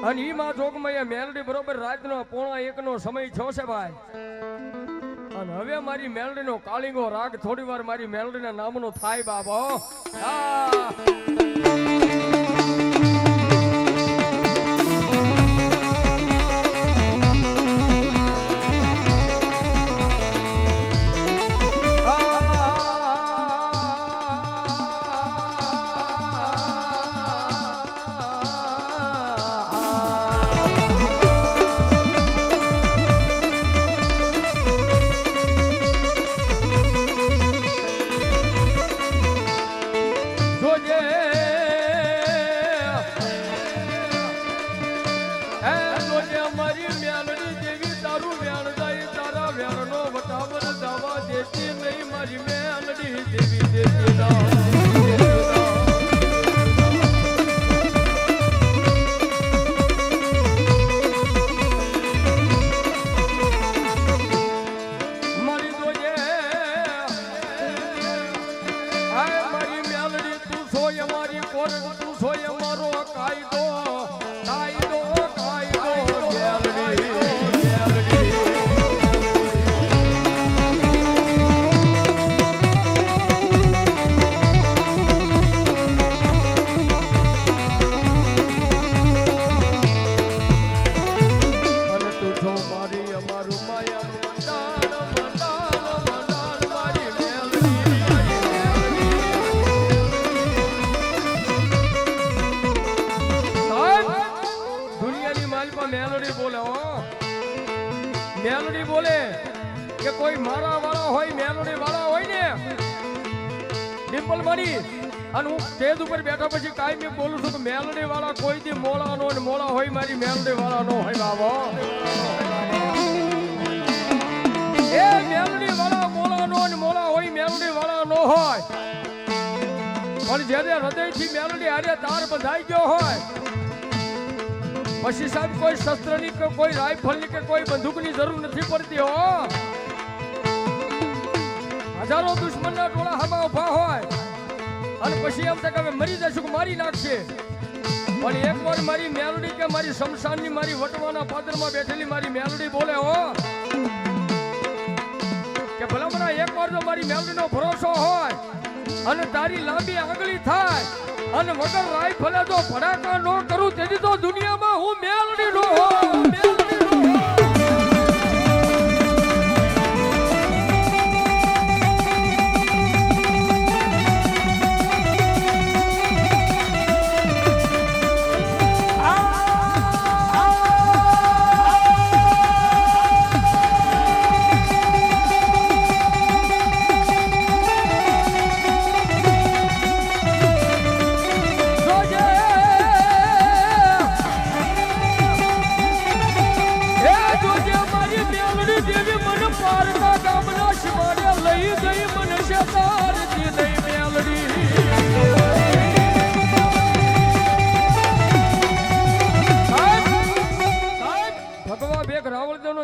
અને ઈ માં જોગમાં મેલડી બરોબર રાતનો 1:30 સમય થયો છે ભાઈ. અને હવે મારી મેલડીનો કાલિંગો રાગ થોડી વાર મારી મેલડીના નામનો થાય બાબો. મેલોડી બોલે કે કોઈ મારા વાળા હોય મેલોડી વાળા હોય ને ડિમ્પલ મારી અને હું સ્ટેજ ઉપર બેઠા પછી કાયમી બોલું છું કે મેલોડી વાળા કોઈ દી મોળા નો ને મોળા હોય મારી મેલોડી વાળા નો હોય બાબો. એ મેલોડી વાળા મોળા નો ને મોળા હોય મેલોડી વાળા નો હોય પણ જ્યારે હૃદયથી મેલોડી હારે તાર બંધાઈ ગયો હોય પછી સાહેબ કોઈ શસ્ત્રની કે કોઈ રાઇફલની કે કોઈ બંદૂકની જરૂર નથી પડતી હો. હજારો દુશ્મનના ટોળા હામાં ઉભા હોય અને પછી એમ થાય કે મરી જશું કે મારી નાખશે પણ એકવાર મારી મેલોડી કે મારી શમશાનની મારી વટવાના પાદરમાં બેઠેલી મારી મેલોડી બોલે હો કે ભલામણા એકવાર જો મારી મેલોડીનો ભરોસો હોય અને તારી લાંબી આંગળી થાય અને વગર રાઇફલે જો ભડાકા ન કરું તેથી તો દુનિયામાં હું મેલડી નો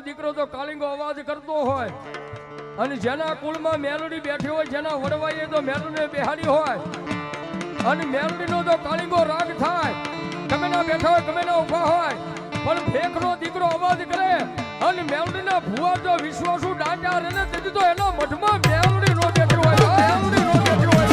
દીકરો તો કાલિંગો અવાજ કરતો હોય અને જેના કુળમાં મેલોડી બેઠી હોય જેના વડવાઈએ તો મેલોડી બેહાડી હોય અને મેલોડીનો તો કાલિંગો રાગ થાય ગમે ના બેઠા હોય ગમે ના ઉભા હોય પણ ફેકનો દીકરો અવાજ કરે અને મેલોડીના ભુવા જો વિશ્વાસુ ડાંડા રહે ને તેથી તો એના મઠમાં મેલોડી નો બેઠી હોય મેલોડી નો બેઠી હોય.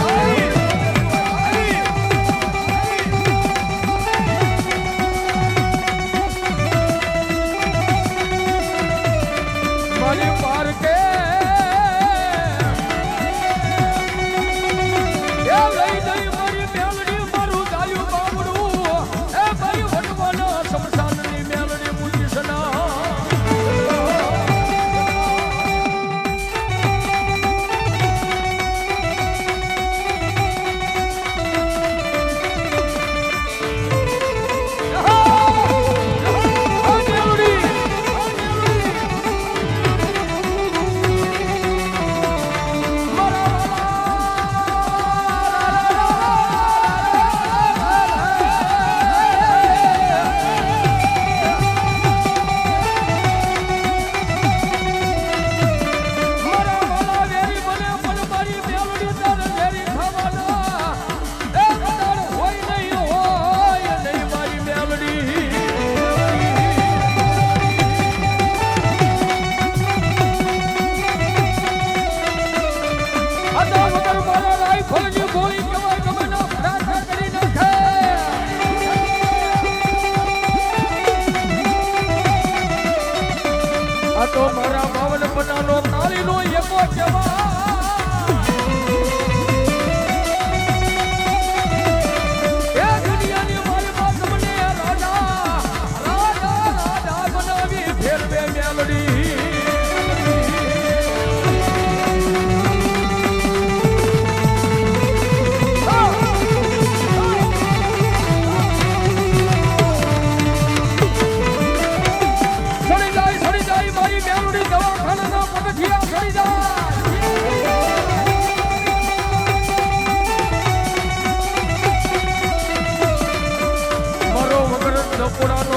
ટકોડાનો